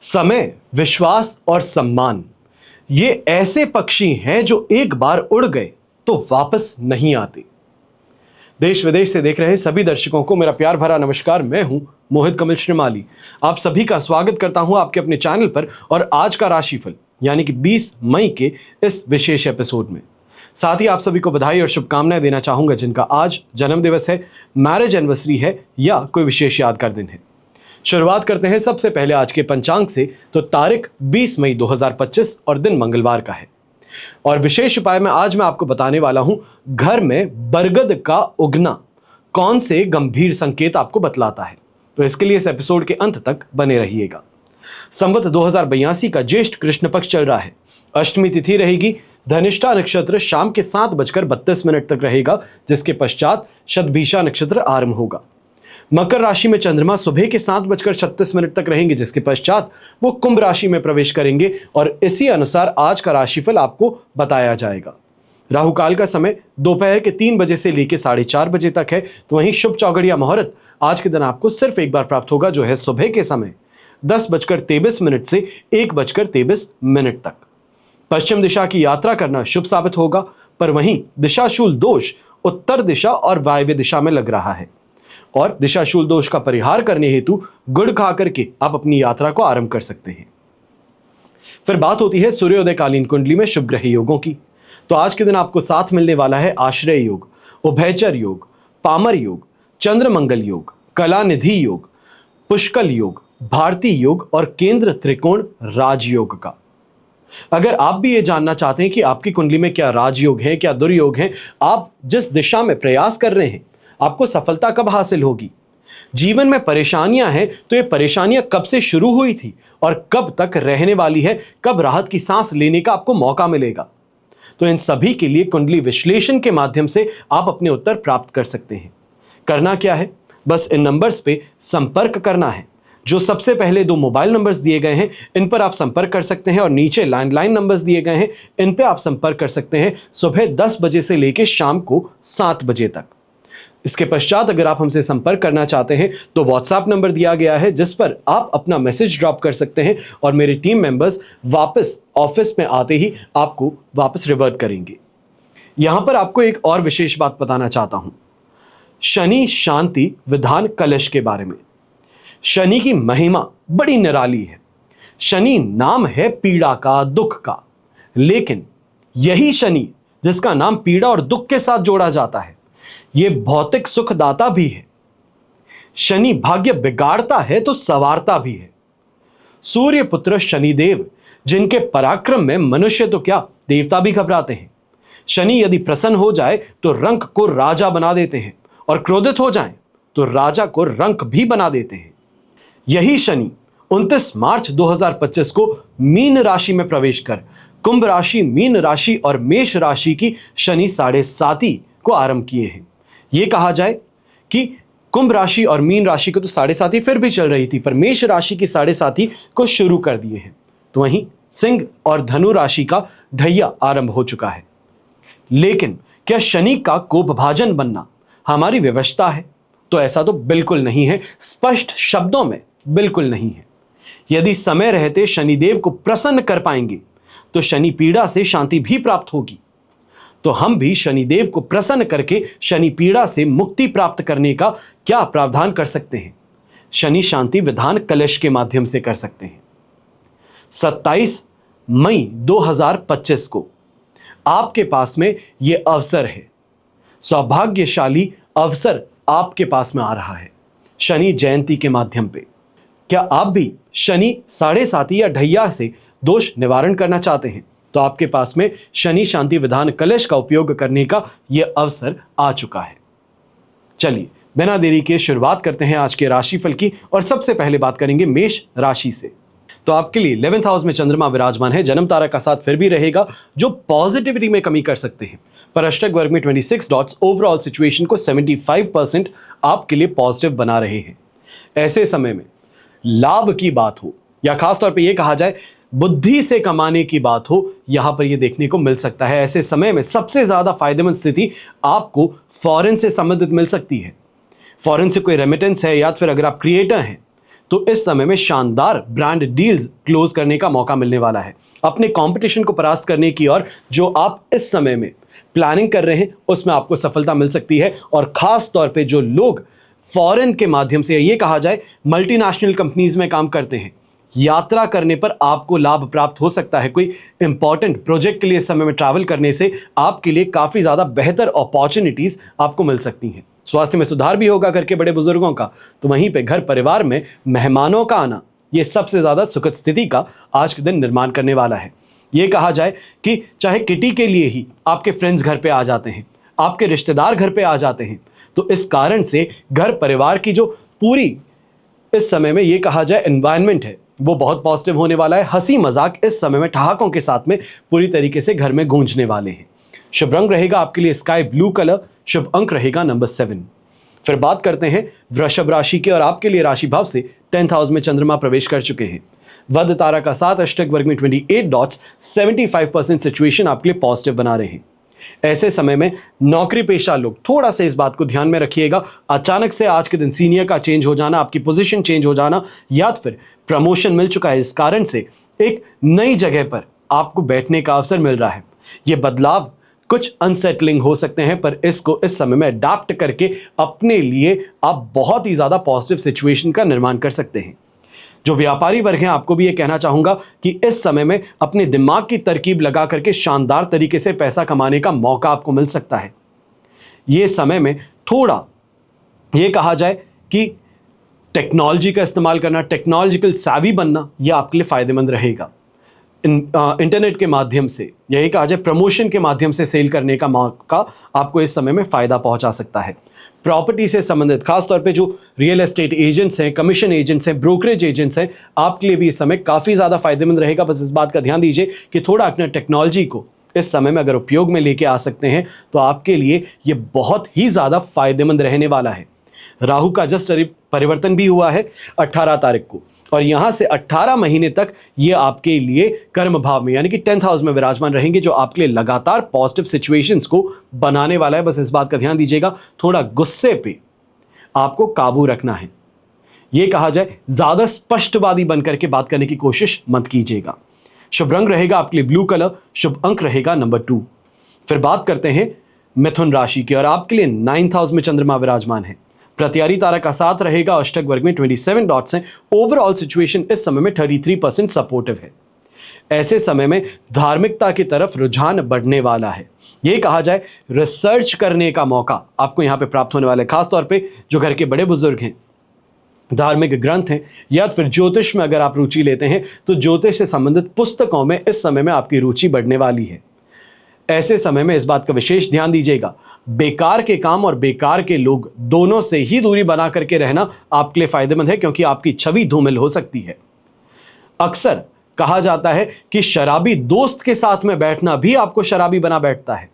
समय, विश्वास और सम्मान ये ऐसे पक्षी हैं जो एक बार उड़ गए तो वापस नहीं आते। देश विदेश से देख रहे सभी दर्शकों को मेरा प्यार भरा नमस्कार। मैं हूं मोहित कमल श्रीमाली। आप सभी का स्वागत करता हूं आपके अपने चैनल पर और आज का राशिफल यानी कि 20 मई के इस विशेष एपिसोड में। साथ ही आप सभी को बधाई और शुभकामनाएं देना चाहूंगा जिनका आज जन्म दिवस है, मैरिज एनिवर्सरी है या कोई विशेष यादगार दिन है। शुरुआत करते हैं सबसे पहले आज के पंचांग से। तो तारीख 20 मई 2025 और दिन मंगलवार का है। और विशेष उपाय में आज मैं आपको बताने वाला हूं घर में बरगद का उगना कौन से गंभीर संकेत आपको बतलाता है। तो इसके लिए इस एपिसोड के अंत तक बने रहिएगा। संवत 2082 का ज्येष्ठ कृष्ण पक्ष चल रहा है। अष्टमी तिथि रहेगी। धनिष्ठा नक्षत्र शाम के 7:32 तक रहेगा, जिसके पश्चात शतभिषा नक्षत्र आरंभ होगा। मकर राशि में चंद्रमा सुबह के 7:36 तक रहेंगे, जिसके पश्चात वो कुंभ राशि में प्रवेश करेंगे और इसी अनुसार आज का राशिफल आपको बताया जाएगा। राहु काल का समय दोपहर के 3 बजे से लेकर 4:30 बजे तक है। तो वहीं शुभ चौगड़िया मुहूर्त आज के दिन आपको सिर्फ एक बार प्राप्त होगा, जो है सुबह के समय 10:23 से 1:23 तक। पश्चिम दिशा की यात्रा करना शुभ साबित होगा, पर वहीं दिशाशूल दोष उत्तर दिशा और वायव्य दिशा में लग रहा है और दिशाशूल दोष का परिहार करने हेतु गुड़ खा करके आप अपनी यात्रा को आरंभ कर सकते हैं। फिर बात होती है सूर्योदय कालीन कुंडली में शुभ ग्रह योगों की। तो आज के दिन आपको साथ मिलने वाला है आश्रय योग, उभयचर योग, पामर योग, चंद्र मंगल योग, कलानिधि योग, पुष्कल योग, भारतीय योग और केंद्र त्रिकोण राजयोग का। अगर आप भी ये जानना चाहते हैं कि आपकी कुंडली में क्या राजयोग है, क्या दुर्योग है, आप जिस दिशा में प्रयास कर रहे हैं, आपको सफलता कब हासिल होगी, जीवन में परेशानियां हैं तो ये परेशानियां कब से शुरू हुई थी और कब तक रहने वाली है, कब राहत की सांस लेने का आपको मौका मिलेगा, तो इन सभी के लिए कुंडली विश्लेषण के माध्यम से आप अपने उत्तर प्राप्त कर सकते हैं। करना क्या है, बस इन नंबर्स पे संपर्क करना है। जो सबसे पहले 2 मोबाइल नंबर्स दिए गए हैं इन पर आप संपर्क कर सकते हैं और नीचे लैंडलाइन नंबर्स दिए गए हैं इन पे आप संपर्क कर सकते हैं सुबह 10 बजे से लेकर शाम को 7 बजे तक। इसके पश्चात अगर आप हमसे संपर्क करना चाहते हैं तो व्हाट्सएप नंबर दिया गया है जिस पर आप अपना मैसेज ड्रॉप कर सकते हैं और मेरे टीम मेंबर्स वापस ऑफिस में आते ही आपको वापस रिवर्ट करेंगे। यहां पर आपको एक और विशेष बात बताना चाहता हूं, शनि शांति विधान कलश के बारे में। शनि की महिमा बड़ी निराली है। शनि नाम है पीड़ा का, दुख का, लेकिन यही शनि जिसका नाम पीड़ा और दुख के साथ जोड़ा जाता है, ये भौतिक सुखदाता भी है। शनि भाग्य बिगाड़ता है तो संवारता भी है। सूर्य पुत्र शनिदेव, जिनके पराक्रम में मनुष्य तो क्या देवता भी घबराते हैं। शनि यदि प्रसन्न हो जाए तो रंक को राजा बना देते हैं और क्रोधित हो जाए तो राजा को रंक भी बना देते हैं। यही शनि 29 मार्च 2025 को मीन राशि में प्रवेश कर कुंभ राशि, मीन राशि और मेष राशि की शनि 7.5 को आरंभ किए हैं। यह कहा जाए कि कुंभ राशि और मीन राशि को तो 7.5 फिर भी चल रही थी, पर मेष राशि की 7.5 को शुरू कर दिए हैं। तो वहीं सिंह और धनु राशि का ढैया आरंभ हो चुका है। लेकिन क्या शनि का कोपभाजन बनना हमारी व्यवस्था है? तो ऐसा तो बिल्कुल नहीं है, स्पष्ट शब्दों में बिल्कुल नहीं है। यदि समय रहते शनिदेव को प्रसन्न कर पाएंगे तो शनि पीड़ा से शांति भी प्राप्त होगी। तो हम भी शनिदेव को प्रसन्न करके शनि पीड़ा से मुक्ति प्राप्त करने का क्या प्रावधान कर सकते हैं? शनि शांति विधान कलश के माध्यम से कर सकते हैं। 27 मई 2025 को आपके पास में यह अवसर है, सौभाग्यशाली अवसर आपके पास में आ रहा है शनि जयंती के माध्यम पे। क्या आप भी शनि 7.5 या ढैया से दोष निवारण करना चाहते हैं? तो आपके पास में शनि शांति विधान कलश का उपयोग करने का यह अवसर आ चुका है। चलिए बिना देरी के शुरुआत करते हैं आज के राशिफल की और सबसे पहले बात करेंगे मेष राशि से। तो आपके लिए 11th हाउस में चंद्रमा विराजमान है। जन्म तारा का साथ फिर भी रहेगा जो पॉजिटिविटी में कमी कर सकते हैं, पर अष्टक वर्ग में 26 डॉट्स ओवरऑल सिचुएशन को 75% आपके लिए पॉजिटिव बना रहे हैं। ऐसे समय में लाभ की बात हो या खासतौर पर यह कहा जाए बुद्धि से कमाने की बात हो, यहां पर यह देखने को मिल सकता है। ऐसे समय में सबसे ज्यादा फायदेमंद स्थिति आपको फॉरेन से संबंधित मिल सकती है। फॉरेन से कोई रेमिटेंस है या फिर अगर आप क्रिएटर हैं तो इस समय में शानदार ब्रांड डील्स क्लोज करने का मौका मिलने वाला है। अपने कंपटीशन को परास्त करने की और जो आप इस समय में प्लानिंग कर रहे हैं उसमें आपको सफलता मिल सकती है। और खास तौर पे जो लोग फॉरेन के माध्यम से, ये कहा जाए मल्टीनेशनल कंपनीज में काम करते हैं, यात्रा करने पर आपको लाभ प्राप्त हो सकता है। कोई इंपॉर्टेंट प्रोजेक्ट के लिए इस समय में ट्रैवल करने से आपके लिए काफी ज्यादा बेहतर अपॉर्चुनिटीज आपको मिल सकती हैं। स्वास्थ्य में सुधार भी होगा घर के बड़े बुजुर्गों का। तो वहीं पे घर परिवार में मेहमानों का आना, ये सबसे ज्यादा सुखद स्थिति का आज के दिन निर्माण करने वाला है। ये कहा जाए कि चाहे किटी के लिए ही आपके फ्रेंड्स घर पे आ जाते हैं, आपके रिश्तेदार घर पे आ जाते हैं, तो इस कारण से घर परिवार की जो पूरी इस समय में ये कहा जाए एनवायरनमेंट है वो बहुत पॉजिटिव होने वाला है। हंसी मजाक इस समय में ठहाकों के साथ में पूरी तरीके से घर में गूंजने वाले हैं। शुभ रंग रहेगा आपके लिए स्काई ब्लू कलर, शुभ अंक रहेगा नंबर 7। फिर बात करते हैं वृषभ राशि की, और आपके लिए राशि भाव से 10th हाउस में चंद्रमा प्रवेश कर चुके हैं। वध तारा का 7 अष्टक वर्ग में 28 डॉट्स 75% सिचुएशन आपके लिए पॉजिटिव बना रहे हैं। ऐसे समय में नौकरी पेशा लोग थोड़ा सा इस बात को ध्यान में रखिएगा, अचानक से आज के दिन सीनियर का चेंज हो जाना, आपकी पोजीशन चेंज हो जाना, या फिर प्रमोशन मिल चुका है, इस कारण से एक नई जगह पर आपको बैठने का अवसर मिल रहा है। ये बदलाव कुछ अनसेटलिंग हो सकते हैं, पर इसको इस समय में अडैप्ट करके अपने लिए आप बहुत ही ज्यादा पॉजिटिव सिचुएशन का निर्माण कर सकते हैं। जो व्यापारी वर्ग हैं, आपको भी ये कहना चाहूंगा कि इस समय में अपने दिमाग की तरकीब लगा करके शानदार तरीके से पैसा कमाने का मौका आपको मिल सकता है। ये समय में थोड़ा ये कहा जाए कि टेक्नोलॉजी का इस्तेमाल करना, टेक्नोलॉजिकल savvy बनना, यह आपके लिए फायदेमंद रहेगा। इंटरनेट के माध्यम से, यही कहा जाए प्रमोशन के माध्यम से सेल करने का मौका आपको इस समय में फायदा पहुंचा सकता है। प्रॉपर्टी से संबंधित खासतौर पे जो रियल एस्टेट एजेंट्स हैं, कमीशन एजेंट्स हैं, ब्रोकरेज एजेंट्स हैं, आपके लिए भी इस समय काफी ज्यादा फायदेमंद रहेगा। बस इस बात का ध्यान दीजिए कि थोड़ा अपने टेक्नोलॉजी को इस समय में अगर उपयोग में लेके आ सकते हैं तो आपके लिए ये बहुत ही ज्यादा फायदेमंद रहने वाला है। राहु का जस्ट परिवर्तन भी हुआ है 18 तारीख को, और यहां से 18 महीने तक ये आपके लिए कर्म भाव में यानी कि 10th हाउस में विराजमान रहेंगे, जो आपके लिए लगातार पॉजिटिव सिचुएशंस को बनाने वाला है। बस इस बात का ध्यान दीजिएगा, थोड़ा गुस्से पे आपको काबू रखना है। ये कहा जाए ज्यादा स्पष्टवादी बनकर के बात करने की कोशिश मत कीजिएगा। शुभ रंग रहेगा आपके लिए ब्लू कलर, शुभ अंक रहेगा नंबर 2। फिर बात करते हैं मिथुन राशि की, और आपके लिए 9th हाउस में चंद्रमा विराजमान है। प्रत्यारी तारा का 7 रहेगा, अष्टक वर्ग में 27 डॉट्स हैं। ओवरऑल सिचुएशन इस समय में 33% सपोर्टिव है। ऐसे समय में धार्मिकता की तरफ रुझान बढ़ने वाला है। यह कहा जाए रिसर्च करने का मौका आपको यहां पे प्राप्त होने वाला है। खासतौर पे जो घर के बड़े बुजुर्ग हैं, धार्मिक ग्रंथ हैं, या फिर ज्योतिष में अगर आप रुचि लेते हैं तो ज्योतिष से संबंधित पुस्तकों में इस समय में आपकी रुचि बढ़ने वाली है। ऐसे समय में इस बात का विशेष ध्यान दीजिएगा, बेकार के काम और बेकार के लोग दोनों से ही दूरी बना करके रहना आपके लिए फायदेमंद है, क्योंकि आपकी छवि धूमिल हो सकती है। अक्सर कहा जाता है कि शराबी दोस्त के साथ में बैठना भी आपको शराबी बना बैठता है।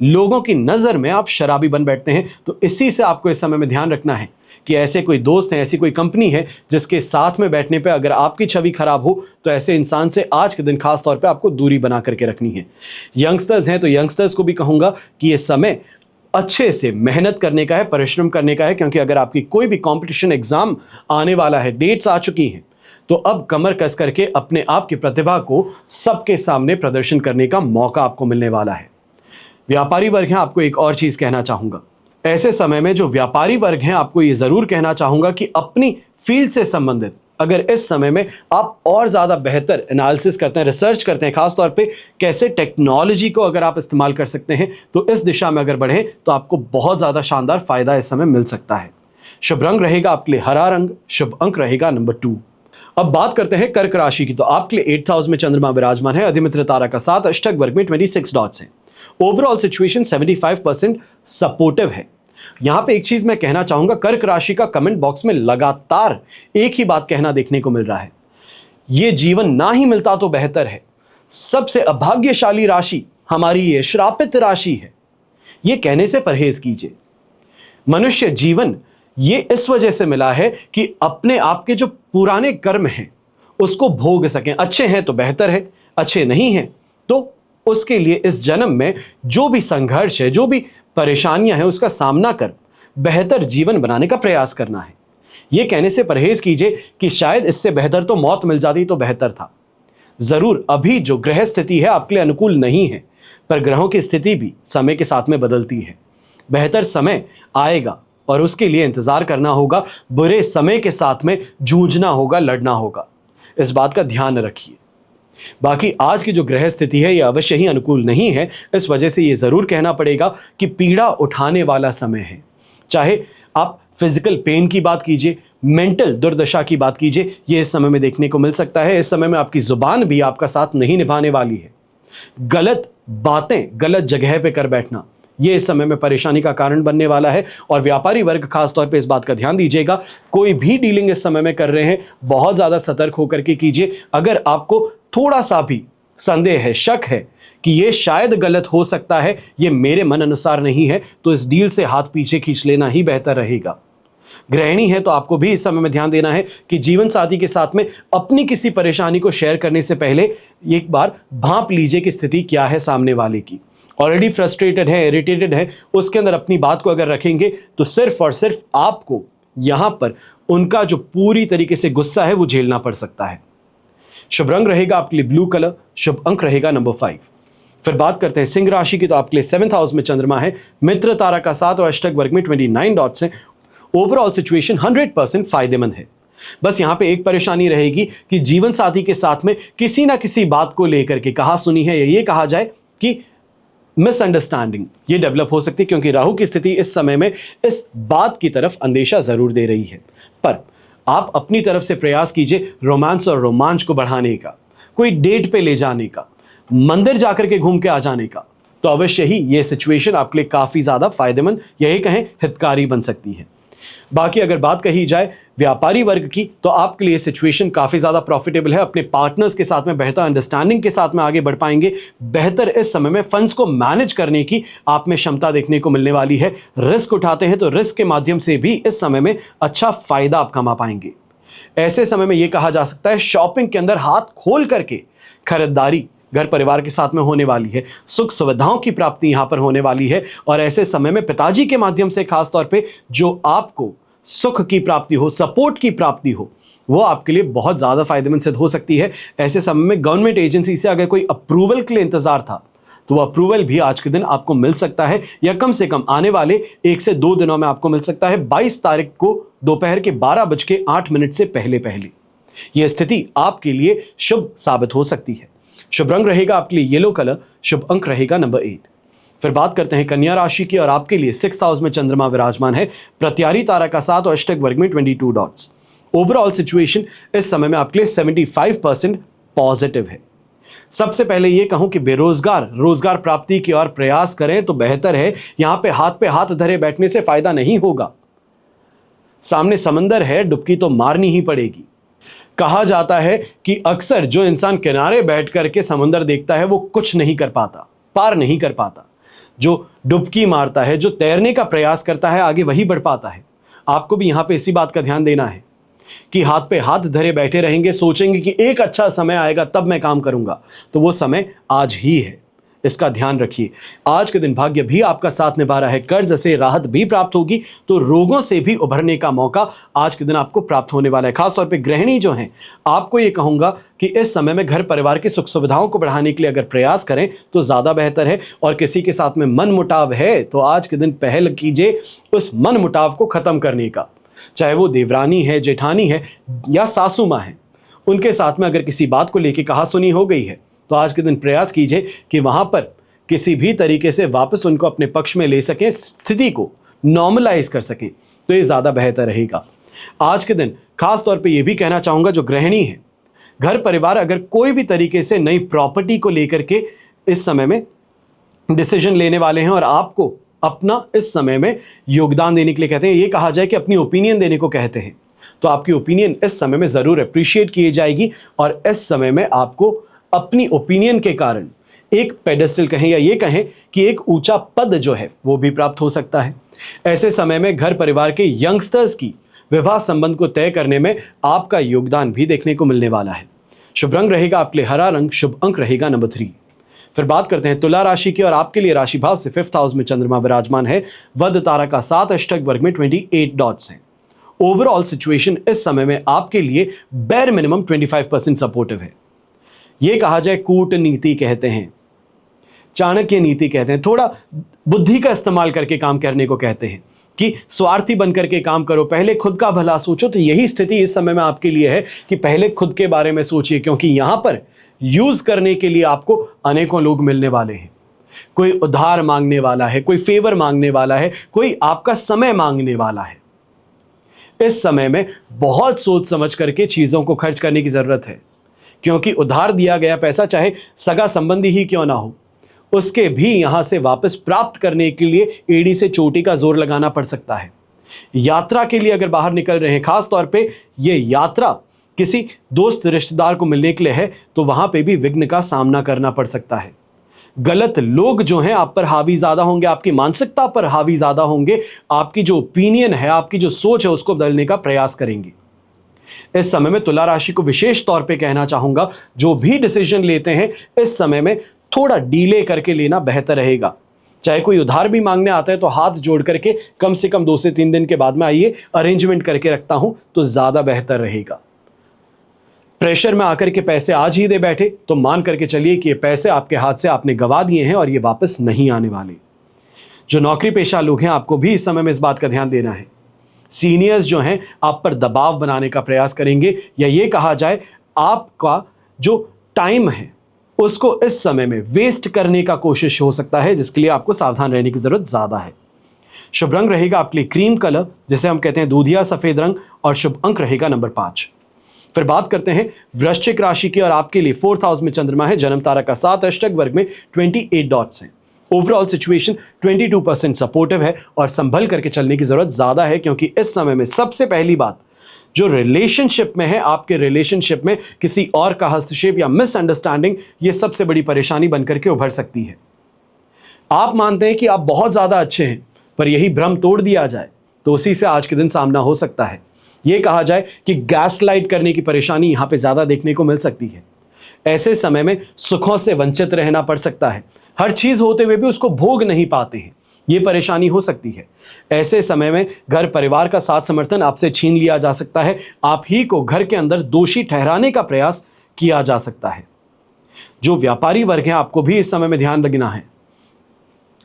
लोगों की नजर में आप शराबी बन बैठते हैं, तो इसी से आपको इस समय में ध्यान रखना है कि ऐसे कोई दोस्त हैं, ऐसी कोई कंपनी है जिसके साथ में बैठने पे अगर आपकी छवि खराब हो तो ऐसे इंसान से आज के दिन खास तौर पे आपको दूरी बना करके रखनी है। यंगस्टर्स हैं तो यंगस्टर्स को भी कहूंगा कि ये समय अच्छे से मेहनत करने का है, परिश्रम करने का है, क्योंकि अगर आपकी कोई भी कंपटीशन एग्जाम आने वाला है, डेट्स आ चुकी हैं, तो अब कमर कस करके अपने आप की प्रतिभा को सबके सामने प्रदर्शन करने का मौका आपको मिलने वाला है। व्यापारी वर्ग हैं, आपको एक और चीज कहना चाहूंगा। ऐसे समय में जो व्यापारी वर्ग हैं, आपको ये जरूर कहना चाहूंगा कि अपनी फील्ड से संबंधित अगर इस समय में आप और ज्यादा बेहतर एनालिसिस करते हैं, रिसर्च करते हैं, खासतौर पे कैसे टेक्नोलॉजी को अगर आप इस्तेमाल कर सकते हैं, तो इस दिशा में अगर बढ़ें तो आपको बहुत ज्यादा शानदार फायदा इस समय मिल सकता है। शुभ रंग रहेगा आपके लिए हरा रंग, शुभ अंक रहेगा नंबर 2। अब बात करते हैं कर्क राशि की, तो आपके लिए 8th हाउस में चंद्रमा विराजमान है। अधिमित्र तारा का 7 अष्टक वर्ग में 26 डॉट्स हैं। ओवरऑल सिचुएशन 75% सपोर्टिव है। यहां पे एक चीज मैं कहना चाहूंगा, कर्क राशि का कमेंट बॉक्स में लगातार एक ही बात कहना देखने को मिल रहा है, ये जीवन ना ही मिलता तो बेहतर है, सबसे अभाग्यशाली राशि हमारी ये श्रापित राशि है। ये कहने से परहेज कीजिए। मनुष्य जीवन ये इस वजह से मिला है कि अपने आप के जो पुराने कर्म हैं उसको भोग सकें। अच्छे हैं तो बेहतर है, अच्छे नहीं हैं तो उसके लिए इस जन्म में जो भी संघर्ष है, जो भी परेशानियां हैं, उसका सामना कर बेहतर जीवन बनाने का प्रयास करना है। यह कहने से परहेज कीजिए कि शायद इससे बेहतर तो मौत मिल जाती तो बेहतर था। जरूर अभी जो ग्रह स्थिति है आपके लिए अनुकूल नहीं है, पर ग्रहों की स्थिति भी समय के साथ में बदलती है। बेहतर समय आएगा और उसके लिए इंतजार करना होगा, बुरे समय के साथ में जूझना होगा, लड़ना होगा। इस बात का ध्यान रखिए। बाकी आज की जो ग्रह स्थिति है यह अवश्य ही अनुकूल नहीं है। इस वजह से यह जरूर कहना पड़ेगा कि पीड़ा उठाने वाला समय है। चाहे आप फिजिकल पेन की बात कीजिए, मेंटल दुर्दशा की बात कीजिए, यह इस समय में देखने को मिल सकता है। इस समय में आपकी जुबान भी आपका साथ नहीं निभाने वाली है। गलत बातें गलत जगह पे कर बैठना यह इस समय में परेशानी का कारण बनने वाला है। और व्यापारी वर्ग खासतौर पे इस बात का ध्यान दीजिएगा, कोई भी डीलिंग इस समय में कर रहे हैं बहुत ज्यादा सतर्क होकर के कीजिए। अगर आपको थोड़ा सा भी संदेह है, शक है कि यह शायद गलत हो सकता है, यह मेरे मन अनुसार नहीं है, तो इस डील से हाथ पीछे खींच लेना ही बेहतर रहेगा। गृहिणी है तो आपको भी इस समय में ध्यान देना है कि जीवन साथी के साथ में अपनी किसी परेशानी को शेयर करने से पहले एक बार भांप लीजिए कि स्थिति क्या है सामने वाले की। ऑलरेडी फ्रस्ट्रेटेड है, इरिटेटेड है, उसके अंदर अपनी बात को अगर रखेंगे तो सिर्फ और सिर्फ आपको यहां पर उनका जो पूरी तरीके से गुस्सा है वो झेलना पड़ सकता है। शुभ रंग रहेगा आपके लिए ब्लू कलर, शुभ अंक रहेगा नंबर 5। फिर बात करते हैं सिंह राशि की, तो आपके लिए 7th हाउस में चंद्रमा है, मित्र तारा का 7 और अष्टक वर्ग में 29 डॉट्स हैं। ओवरऑल सिचुएशन 100% फायदेमंद है। बस यहां पे एक परेशानी रहेगी कि जीवन साथी के साथ में किसी ना किसी बात को लेकर के कहा सुनी है, या ये कहा जाए कि मिसअंडरस्टैंडिंग ये डेवलप हो सकती है, क्योंकि राहु की स्थिति इस समय में इस बात की तरफ अंदेशा जरूर दे रही है। पर आप अपनी तरफ से प्रयास कीजिए रोमांस और रोमांच को बढ़ाने का, कोई डेट पे ले जाने का, मंदिर जाकर के घूम के आ जाने का, तो अवश्य ही यह सिचुएशन आपके लिए काफी ज्यादा फायदेमंद, यही कहें हितकारी बन सकती है। बाकी अगर बात कही जाए व्यापारी वर्ग की, तो आपके लिए सिचुएशन काफी ज्यादा प्रॉफिटेबल है। अपने पार्टनर्स के साथ में बेहतर अंडरस्टैंडिंग के साथ में आगे बढ़ पाएंगे। बेहतर इस समय में फंड्स को मैनेज करने की आप में क्षमता देखने को मिलने वाली है। रिस्क उठाते हैं तो रिस्क के माध्यम से भी इस समय में अच्छा फायदा आप कमा पाएंगे। ऐसे समय में यह कहा जा सकता है शॉपिंग के अंदर हाथ खोल करके खरीदारी घर परिवार के साथ में होने वाली है। सुख सुविधाओं की प्राप्ति यहां पर होने वाली है। और ऐसे समय में पिताजी के माध्यम से खासतौर पे जो आपको सुख की प्राप्ति हो, सपोर्ट की प्राप्ति हो, वो आपके लिए बहुत ज्यादा फायदेमंद सिद्ध हो सकती है। ऐसे समय में गवर्नमेंट एजेंसी से अगर कोई अप्रूवल के लिए इंतजार था तो वह अप्रूवल भी आज के दिन आपको मिल सकता है, या कम से कम आने वाले 1 से 2 दिनों में आपको मिल सकता है। 22 तारीख को दोपहर के 12:08 से पहले पहले यह स्थिति आपके लिए शुभ साबित हो सकती है। शुभ रंग रहेगा आपके लिए येलो कलर, शुभ अंक रहेगा नंबर 8। फिर बात करते हैं कन्या राशि की, और आपके लिए 6th हाउस में चंद्रमा विराजमान है, प्रत्यारी तारा का 7 और अष्टक वर्ग में 22 डॉट्स। ओवरऑल सिचुएशन इस समय में आपके लिए 75% पॉजिटिव है। सबसे पहले यह कहूं कि बेरोजगार रोजगार प्राप्ति की ओर प्रयास करें तो बेहतर है। यहां पे हाथ धरे बैठने से फायदा नहीं होगा। सामने समंदर है, डुबकी तो मारनी ही पड़ेगी। कहा जाता है कि अक्सर जो इंसान किनारे बैठ करके समुद्र देखता है वो कुछ नहीं कर पाता, पार नहीं कर पाता। जो डुबकी मारता है, जो तैरने का प्रयास करता है, आगे वही बढ़ पाता है। आपको भी यहां पे इसी बात का ध्यान देना है कि हाथ पे हाथ धरे बैठे रहेंगे, सोचेंगे कि एक अच्छा समय आएगा तब मैं काम करूंगा, तो वो समय आज ही है। इसका ध्यान रखिए। आज के दिन भाग्य भी आपका साथ निभा रहा है। कर्ज से राहत भी प्राप्त होगी, तो रोगों से भी उभरने का मौका आज के दिन आपको प्राप्त होने वाला है। खासतौर पे गृहिणी जो हैं, आपको ये कहूंगा कि इस समय में घर परिवार की सुख सुविधाओं को बढ़ाने के लिए अगर प्रयास करें तो ज्यादा बेहतर है। और किसी के साथ में मन मुटाव है तो आज के दिन पहल कीजिए उस मन मुटाव को खत्म करने का। चाहे वो देवरानी है, जेठानी है या सासू माँ है, उनके साथ में अगर किसी बात को लेकर कहा सुनी हो गई है तो आज के दिन प्रयास कीजिए कि वहां पर किसी भी तरीके से वापस उनको अपने पक्ष में ले सकें, स्थिति को नॉर्मलाइज कर सकें, तो ये ज्यादा बेहतर रहेगा। आज के दिन खास तौर पे ये भी कहना चाहूंगा, जो गृहिणी है, घर परिवार अगर कोई भी तरीके से नई प्रॉपर्टी को लेकर के इस समय में डिसीजन लेने वाले हैं और आपको अपना इस समय में योगदान देने के लिए कहते हैं, ये कहा जाए कि अपनी ओपिनियन देने को कहते हैं, तो आपकी ओपिनियन इस समय में जरूर अप्रिशिएट की जाएगी। और इस समय में आपको अपनी ओपिनियन के कारण एक पेडेस्टल कहें या ये कहें कि एक ऊंचा पद जो है वो भी प्राप्त हो सकता है। ऐसे समय में घर परिवार के यंगस्टर्स की विवाह संबंध को तय करने में आपका योगदान भी देखने को मिलने वाला है। शुभ रंग रहेगा आपके लिए हरा रंग, शुभ अंक रहेगा नंबर 3। फिर बात करते हैं तुला राशि की, और आपके लिए राशि भाव से 5th हाउस में चंद्रमा विराजमान है, वध तारा का 7 अष्टक वर्ग में 28 डॉट्स हैं। ओवरऑल सिचुएशन इस समय में आपके लिए बेर मिनिमम 25% सपोर्टिव है। यह कहा जाए कूटनीति कहते हैं, चाणक्य नीति कहते हैं, थोड़ा बुद्धि का इस्तेमाल करके काम करने को कहते हैं कि स्वार्थी बनकर के काम करो, पहले खुद का भला सोचो। तो यही स्थिति इस समय में आपके लिए है कि पहले खुद के बारे में सोचिए, क्योंकि यहां पर यूज करने के लिए आपको अनेकों लोग मिलने वाले हैं। कोई उधार मांगने वाला है, कोई फेवर मांगने वाला है, कोई आपका समय मांगने वाला है। इस समय में बहुत सोच समझ करके चीजों को खर्च करने की जरूरत है, क्योंकि उधार दिया गया पैसा चाहे सगा संबंधी ही क्यों ना हो, उसके भी यहां से वापस प्राप्त करने के लिए एड़ी से चोटी का जोर लगाना पड़ सकता है। यात्रा के लिए अगर बाहर निकल रहे हैं, खास तौर पे ये यात्रा किसी दोस्त रिश्तेदार को मिलने के लिए है, तो वहां पे भी विघ्न का सामना करना पड़ सकता है। गलत लोग जो हैं आप पर हावी ज्यादा होंगे, आपकी मानसिकता पर हावी ज्यादा होंगे, आपकी जो ओपिनियन है, आपकी जो सोच है, उसको बदलने का प्रयास करेंगे। इस समय में तुला राशि को विशेष तौर पे कहना चाहूंगा, जो भी डिसीजन लेते हैं इस समय में थोड़ा डीले करके लेना बेहतर रहेगा। चाहे कोई उधार भी मांगने आता है तो हाथ जोड़ करके कम से कम 2 से 3 दिन के बाद में आइए, अरेंजमेंट करके रखता हूं तो ज्यादा बेहतर रहेगा। प्रेशर में आकर के पैसे आज ही दे बैठे तो मान करके चलिए कि ये पैसे आपके हाथ से आपने गवा दिए हैं और ये वापस नहीं आने वाले। जो नौकरी पेशा लोग हैं, आपको भी इस समय में इस बात का ध्यान देना है। सीनियर्स जो हैं आप पर दबाव बनाने का प्रयास करेंगे, या ये कहा जाए आपका जो टाइम है उसको इस समय में वेस्ट करने का कोशिश हो सकता है, जिसके लिए आपको सावधान रहने की जरूरत ज्यादा है। शुभ रंग रहेगा आपके लिए क्रीम कलर, जिसे हम कहते हैं दूधिया सफेद रंग, और शुभ अंक रहेगा नंबर 5। फिर बात करते हैं वृश्चिक राशि की, और आपके लिए 4th हाउस में चंद्रमा है, जन्म तारा का 7, अष्टक वर्ग में 28 डॉट्स हैं। ओवरऑल सिचुएशन 22% सपोर्टिव है और संभल करके चलने की जरूरत ज्यादा है, क्योंकि इस समय में सबसे पहली बात, जो रिलेशनशिप में है, आपके रिलेशनशिप में किसी और का हस्तक्षेप या मिसअंडरस्टैंडिंग, ये सबसे बड़ी परेशानी बनकर के उभर सकती है। आप मानते हैं कि आप बहुत ज्यादा अच्छे हैं, पर यही भ्रम तोड़ दिया जाए तो उसी से आज के दिन सामना हो सकता है। यह कहा जाए कि गैसलाइट करने की परेशानी यहां पे ज्यादा देखने को मिल सकती है। ऐसे समय में सुखों से वंचित रहना पड़ सकता है, हर चीज होते हुए भी उसको भोग नहीं पाते हैं, ये परेशानी हो सकती है। ऐसे समय में घर परिवार का साथ समर्थन आपसे छीन लिया जा सकता है, आप ही को घर के अंदर दोषी ठहराने का प्रयास किया जा सकता है। जो व्यापारी वर्ग है, आपको भी इस समय में ध्यान रखना है।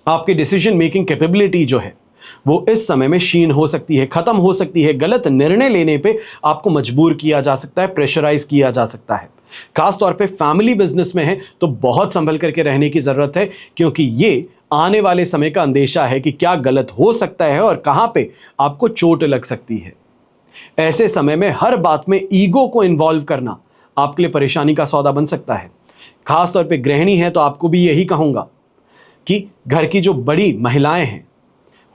आपकी डिसीजन मेकिंग कैपेबिलिटी जो है वो इस समय में क्षीण हो सकती है, खत्म हो सकती है। गलत निर्णय लेने पे आपको मजबूर किया जा सकता है, प्रेशराइज किया जा सकता है। खास तौर पे फैमिली बिजनेस में है तो बहुत संभल करके रहने की जरूरत है, क्योंकि ये आने वाले समय का अंदेशा है कि क्या गलत हो सकता है और कहां पे आपको चोट लग सकती है। ऐसे समय में हर बात में ईगो को इन्वॉल्व करना आपके लिए परेशानी का सौदा बन सकता है। खास तौर पे गृहिणी है तो आपको भी यही कहूंगा कि घर की जो बड़ी महिलाएं हैं,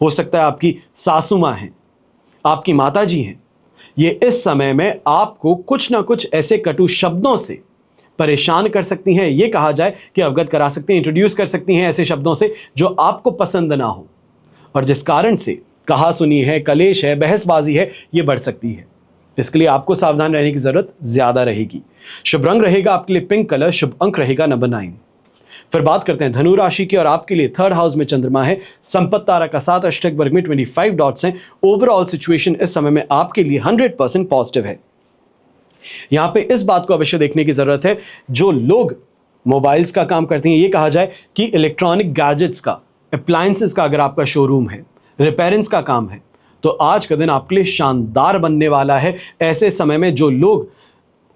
हो सकता है आपकी सासू मां हैं, आपकी माता जी हैं, ये इस समय में आपको कुछ ना कुछ ऐसे कटु शब्दों से परेशान कर सकती हैं। ये कहा जाए कि अवगत करा सकती हैं, इंट्रोड्यूस कर सकती हैं ऐसे शब्दों से जो आपको पसंद ना हो, और जिस कारण से कहा सुनी है, कलेश है, बहसबाजी है, ये बढ़ सकती है। इसके लिए आपको सावधान रहने की जरूरत ज्यादा रहेगी। शुभ रंग रहेगा आपके लिए पिंक कलर, शुभ अंक रहेगा नंबर 9। फिर बात करते हैं धनु राशि की, और आपके लिए 3rd हाउस में चंद्रमा है, संपत्ति तारा का 7, अष्टक वर्ग में 25 डॉट्स हैं। ओवरऑल सिचुएशन इस समय में आपके लिए 100% पॉजिटिव है। यहां पे इस बात को अवश्य देखने की जरूरत है, जो लोग मोबाइल्स का काम करते हैं, ये कहा जाए कि इलेक्ट्रॉनिक गैजेट्स का, अप्लायंसेस का अगर आपका शोरूम है, रिपेयरिंग्स का काम है, तो आज का दिन आपके लिए शानदार बनने वाला है। ऐसे समय में जो लोग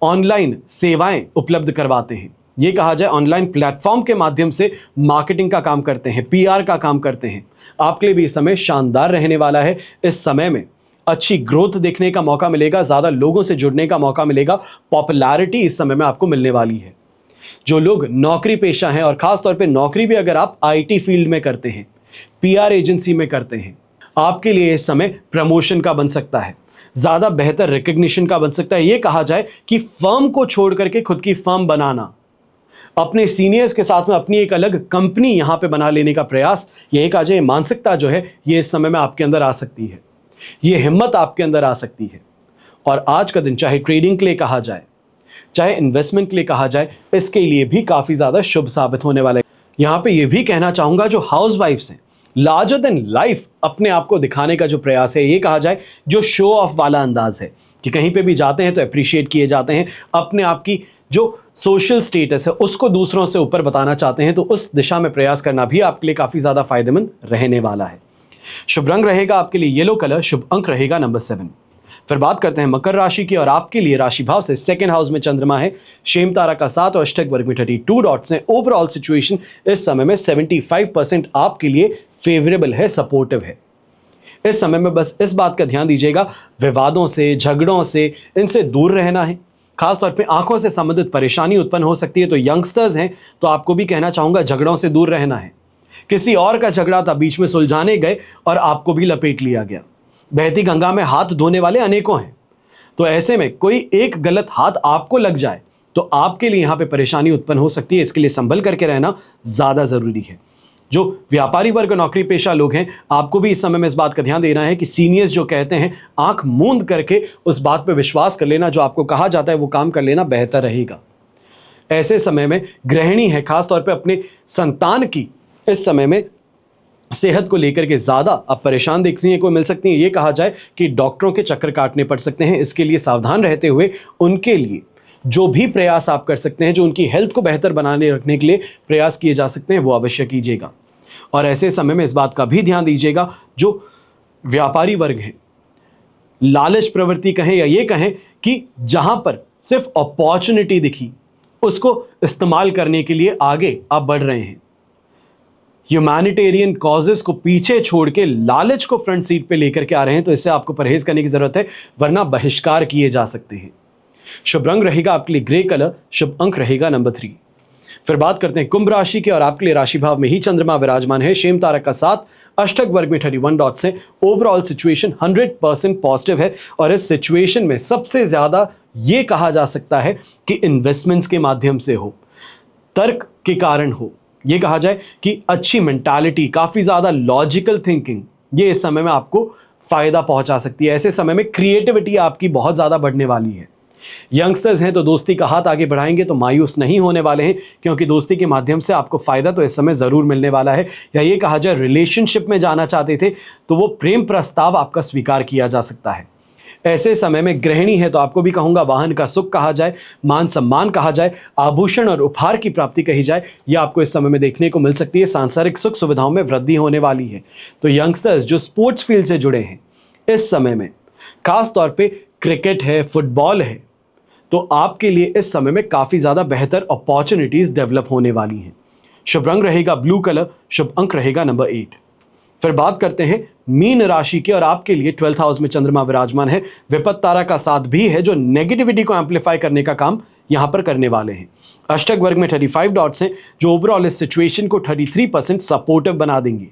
ऑनलाइन सेवाएं उपलब्ध करवाते हैं, ये कहा जाए ऑनलाइन प्लेटफॉर्म के माध्यम से मार्केटिंग का काम करते हैं, पीआर का काम करते हैं, आपके लिए भी इस समय शानदार रहने वाला है। इस समय में अच्छी ग्रोथ देखने का मौका मिलेगा, ज्यादा लोगों से जुड़ने का मौका मिलेगा, पॉपुलैरिटी इस समय में आपको मिलने वाली है। जो लोग नौकरी पेशा हैं, और खास तौर पे नौकरी भी अगर आप आईटी फील्ड में करते हैं, पीआर एजेंसी में करते हैं, आपके लिए इस समय प्रमोशन का बन सकता है, ज्यादा बेहतर रिकग्निशन का बन सकता है। यह कहा जाए कि फर्म को छोड़ करके खुद की फर्म बनाना, अपने सीनियर्स के साथ में अपनी एक अलग कंपनी यहां पे बना लेने का प्रयास, यही कहा जाए मानसिकता जो है ये इस समय में आपके अंदर आ सकती है, ये हिम्मत आपके अंदर आ सकती है। और आज का दिन चाहे ट्रेडिंग के लिए कहा जाए, चाहे इन्वेस्टमेंट के लिए कहा जाए, इसके लिए भी काफी ज्यादा शुभ साबित होने वाला है। यहां पे ये भी कहना चाहूंगा, जो हाउस वाइफ्स हैं, लार्जर देन लाइफ अपने आप को दिखाने का जो प्रयास है, ये कहा जाए जो शो ऑफ वाला अंदाज है कि कहीं पे भी जाते हैं तो अप्रिशिएट किए जाते हैं, अपने आप की जो सोशल स्टेटस है उसको दूसरों से ऊपर बताना चाहते हैं, तो उस दिशा में प्रयास करना भी आपके लिए काफी ज्यादा फायदेमंद रहने वाला है। शुभ रंग रहेगा आपके लिए येलो कलर, शुभ अंक रहेगा नंबर 7। फिर बात करते हैं मकर राशि की, और आपके लिए राशि भाव से सेकंड हाउस में चंद्रमा है, शेम तारा का 7 और अष्टक वर्ग में 32 डॉट्स हैं। ओवरऑल सिचुएशन इस समय में 75% आपके लिए फेवरेबल है, सपोर्टिव है। इस समय में बस इस बात का ध्यान दीजिएगा, विवादों से, झगड़ों से, इनसे दूर रहना है। खासतौर पे आंखों से संबंधित परेशानी उत्पन्न हो सकती है, तो यंगस्टर्स हैं तो आपको भी कहना चाहूंगा झगड़ों से दूर रहना है। किसी और का झगड़ा था, बीच में सुलझाने गए और आपको भी लपेट लिया गया। बहती गंगा में हाथ धोने वाले अनेकों हैं, तो ऐसे में कोई एक गलत हाथ आपको लग जाए तो आपके लिए यहां पे परेशानी उत्पन्न हो सकती है। इसके लिए संभल करके रहना ज्यादा जरूरी है। जो व्यापारी वर्ग, नौकरी पेशा लोग हैं, आपको भी इस समय में इस बात का ध्यान देना है कि सीनियर्स जो कहते हैं, आंख मूंद करके उस बात पर विश्वास कर लेना, जो आपको कहा जाता है वो काम कर लेना बेहतर रहेगा। ऐसे समय में गृहिणी है, खासतौर पर अपने संतान की इस समय में सेहत को लेकर के ज्यादा अब परेशान देखने को मिल सकती है। ये कहा जाए कि डॉक्टरों के चक्कर काटने पड़ सकते हैं। इसके लिए सावधान रहते हुए उनके लिए जो भी प्रयास आप कर सकते हैं, जो उनकी हेल्थ को बेहतर बनाने रखने के लिए प्रयास किए जा सकते हैं, वो अवश्य कीजिएगा। और ऐसे समय में इस बात का भी ध्यान दीजिएगा, जो व्यापारी वर्ग है, लालच प्रवृत्ति कहें या ये कहें कि जहां पर सिर्फ अपॉर्चुनिटी दिखी उसको इस्तेमाल करने के लिए आगे आप बढ़ रहे हैं। ह्यूमैनिटेरियन कॉजेस को पीछे छोड़ के लालच को फ्रंट सीट पे लेकर के आ रहे हैं, तो इससे आपको परहेज करने की जरूरत है, वरना बहिष्कार किए जा सकते हैं। शुभ रंग रहेगा आपके लिए ग्रे कलर, शुभ अंक रहेगा नंबर 3। फिर बात करते हैं कुंभ राशि की, और आपके लिए राशि भाव में ही चंद्रमा विराजमान है, शेम तारा का 7, अष्टक वर्ग में 31 डॉट्स है। ओवरऑल सिचुएशन 100% पॉजिटिव है, और इस सिचुएशन में सबसे ज्यादा यह कहा जा सकता है कि इन्वेस्टमेंट्स के माध्यम से हो, तर्क के कारण हो, ये कहा जाए कि अच्छी मेंटालिटी, काफी ज्यादा लॉजिकल थिंकिंग, ये इस समय में आपको फायदा पहुंचा सकती है। ऐसे समय में क्रिएटिविटी आपकी बहुत ज्यादा बढ़ने वाली है। यंगस्टर्स हैं तो दोस्ती का हाथ आगे बढ़ाएंगे तो मायूस नहीं होने वाले हैं, क्योंकि दोस्ती के माध्यम से आपको फायदा तो इस समय जरूर मिलने वाला है। या ये कहा जाए रिलेशनशिप में जाना चाहते थे तो वो प्रेम प्रस्ताव आपका स्वीकार किया जा सकता है। ऐसे समय में गृहिणी है तो आपको भी कहूंगा वाहन का सुख कहा जाए, मान सम्मान कहा जाए, आभूषण और उपहार की प्राप्ति कही जाए, यह आपको इस समय में देखने को मिल सकती है। सांसारिक सुख सुविधाओं में वृद्धि होने वाली है। तो यंगस्टर्स जो स्पोर्ट्स फील्ड से जुड़े हैं, इस समय में खास तौर पे क्रिकेट है, फुटबॉल है, तो आपके लिए इस समय में काफी ज्यादा बेहतर अपॉर्चुनिटीज डेवलप होने वाली हैं। शुभ रंग रहेगा ब्लू कलर, शुभ अंक रहेगा नंबर 8। फिर बात करते हैं मीन राशि की, और आपके लिए 12th हाउस में चंद्रमा विराजमान है, विपत्त तारा का 7 भी है, जो नेगेटिविटी को एम्पलीफाई करने का काम यहां पर करने वाले हैं। अष्टक वर्ग में 35 डॉट्स हैं, जो ओवरऑल इस सिचुएशन को 33% सपोर्टिव बना देंगे।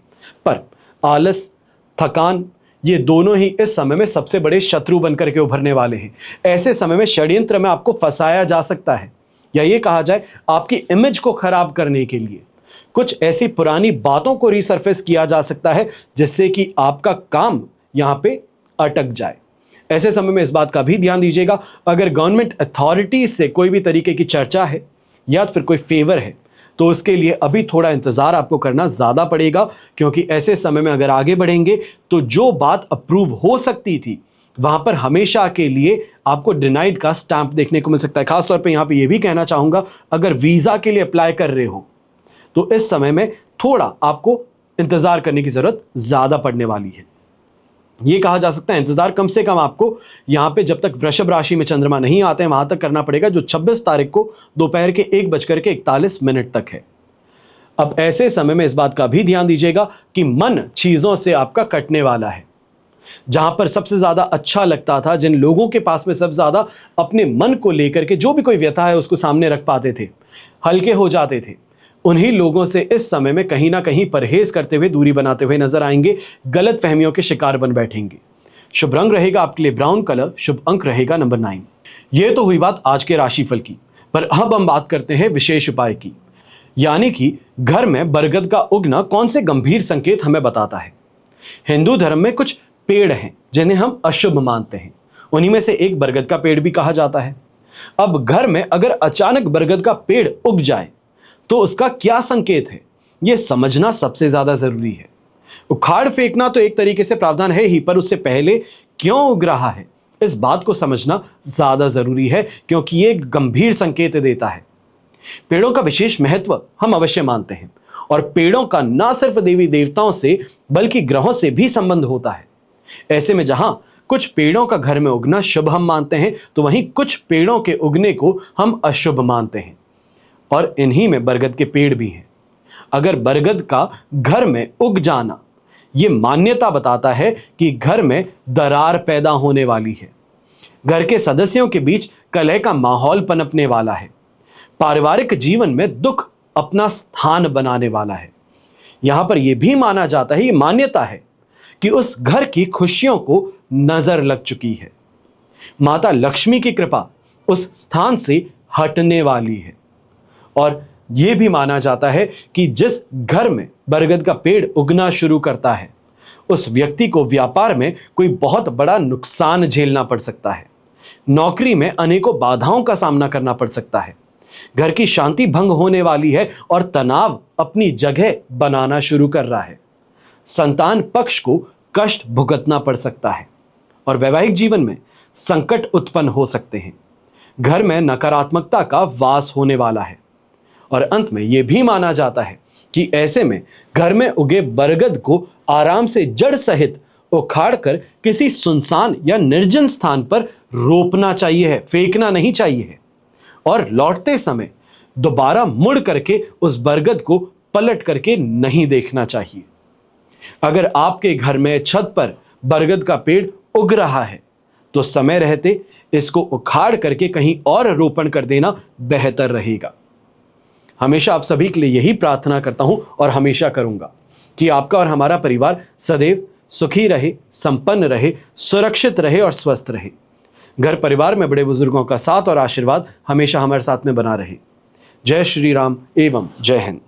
पर आलस, थकान, ये दोनों ही इस समय में सबसे बड़े शत्रु बनकर के उभरने वाले हैं। ऐसे समय में षड्यंत्र में आपको फंसाया जा सकता है, या ये कहा जाए आपकी इमेज को खराब करने के लिए कुछ ऐसी पुरानी बातों को रिसर्फेस किया जा सकता है, जिससे कि आपका काम यहां पे अटक जाए। ऐसे समय में इस बात का भी ध्यान दीजिएगा, अगर गवर्नमेंट अथॉरिटीज से कोई भी तरीके की चर्चा है या फिर कोई फेवर है, तो उसके लिए अभी थोड़ा इंतजार आपको करना ज्यादा पड़ेगा, क्योंकि ऐसे समय में अगर आगे बढ़ेंगे तो जो बात अप्रूव हो सकती थी वहां पर हमेशा के लिए आपको डिनाइड का स्टैंप देखने को मिल सकता है। खासतौर पर यहां पर यह भी कहना चाहूंगा, अगर वीजा के लिए अप्लाई कर रहे हो तो इस समय में थोड़ा आपको इंतजार करने की जरूरत ज्यादा पड़ने वाली है। यह कहा जा सकता है इंतजार कम से कम आपको यहां पे जब तक वृषभ राशि में चंद्रमा नहीं आते हैं वहां तक करना पड़ेगा, जो 26 तारीख को दोपहर के 1:41 तक है। अब ऐसे समय में इस बात का भी ध्यान दीजिएगा कि मन चीजों से आपका कटने वाला है। जहां पर सबसे ज्यादा अच्छा लगता था, जिन लोगों के पास में सबसे ज्यादा अपने मन को लेकर के जो भी कोई व्यथा है उसको सामने रख पाते थे, हल्के हो जाते थे, उन्हीं लोगों से इस समय में कहीं ना कहीं परहेज करते हुए, दूरी बनाते हुए नजर आएंगे, गलत फहमियों के शिकार बन बैठेंगे। शुभ रंग रहेगा आपके लिए ब्राउन कलर, शुभ अंक रहेगा नंबर 9। यह तो हुई बात आज के राशिफल की, पर अब हम बात करते हैं विशेष उपाय की, यानी कि घर में बरगद का उगना कौन से गंभीर संकेत हमें बताता है। हिंदू धर्म में कुछ पेड़ हैं जिन्हें हम अशुभ मानते हैं, उन्हीं में से एक बरगद का पेड़ भी कहा जाता है। अब घर में अगर अचानक बरगद का पेड़ उग जाए तो उसका क्या संकेत है, यह समझना सबसे ज्यादा जरूरी है। उखाड़ फेंकना तो एक तरीके से प्रावधान है ही, पर उससे पहले क्यों उग रहा है, इस बात को समझना ज्यादा जरूरी है, क्योंकि ये गंभीर संकेत देता है। पेड़ों का विशेष महत्व हम अवश्य मानते हैं, और पेड़ों का ना सिर्फ देवी देवताओं से बल्कि ग्रहों से भी संबंध होता है। ऐसे में जहां कुछ पेड़ों का घर में उगना शुभ हम मानते हैं, तो वहीं कुछ पेड़ों के उगने को हम अशुभ मानते हैं, और इन्हीं में बरगद के पेड़ भी हैं। अगर बरगद का घर में उग जाना, यह मान्यता बताता है कि घर में दरार पैदा होने वाली है, घर के सदस्यों के बीच कलह का माहौल पनपने वाला है, पारिवारिक जीवन में दुख अपना स्थान बनाने वाला है। यहां पर यह भी माना जाता है, यह मान्यता है कि उस घर की खुशियों को नजर लग चुकी है, माता लक्ष्मी की कृपा उस स्थान से हटने वाली है। और यह भी माना जाता है कि जिस घर में बरगद का पेड़ उगना शुरू करता है, उस व्यक्ति को व्यापार में कोई बहुत बड़ा नुकसान झेलना पड़ सकता है, नौकरी में अनेकों बाधाओं का सामना करना पड़ सकता है, घर की शांति भंग होने वाली है और तनाव अपनी जगह बनाना शुरू कर रहा है, संतान पक्ष को कष्ट भुगतना पड़ सकता है, और वैवाहिक जीवन में संकट उत्पन्न हो सकते हैं, घर में नकारात्मकता का वास होने वाला है। और अंत में यह भी माना जाता है कि ऐसे में घर में उगे बरगद को आराम से जड़ सहित उखाड़ कर किसी सुनसान या निर्जन स्थान पर रोपना चाहिए है, फेंकना नहीं चाहिए है, और लौटते समय दोबारा मुड़ करके उस बरगद को पलट करके नहीं देखना चाहिए। अगर आपके घर में छत पर बरगद का पेड़ उग रहा है, तो समय रहते इसको उखाड़ करके कहीं और रोपण कर देना बेहतर रहेगा। हमेशा आप सभी के लिए यही प्रार्थना करता हूं और हमेशा करूंगा कि आपका और हमारा परिवार सदैव सुखी रहे, संपन्न रहे, सुरक्षित रहे और स्वस्थ रहे। घर परिवार में बड़े बुजुर्गों का साथ और आशीर्वाद हमेशा हमारे साथ में बना रहे। जय श्री राम एवं जय हिंद।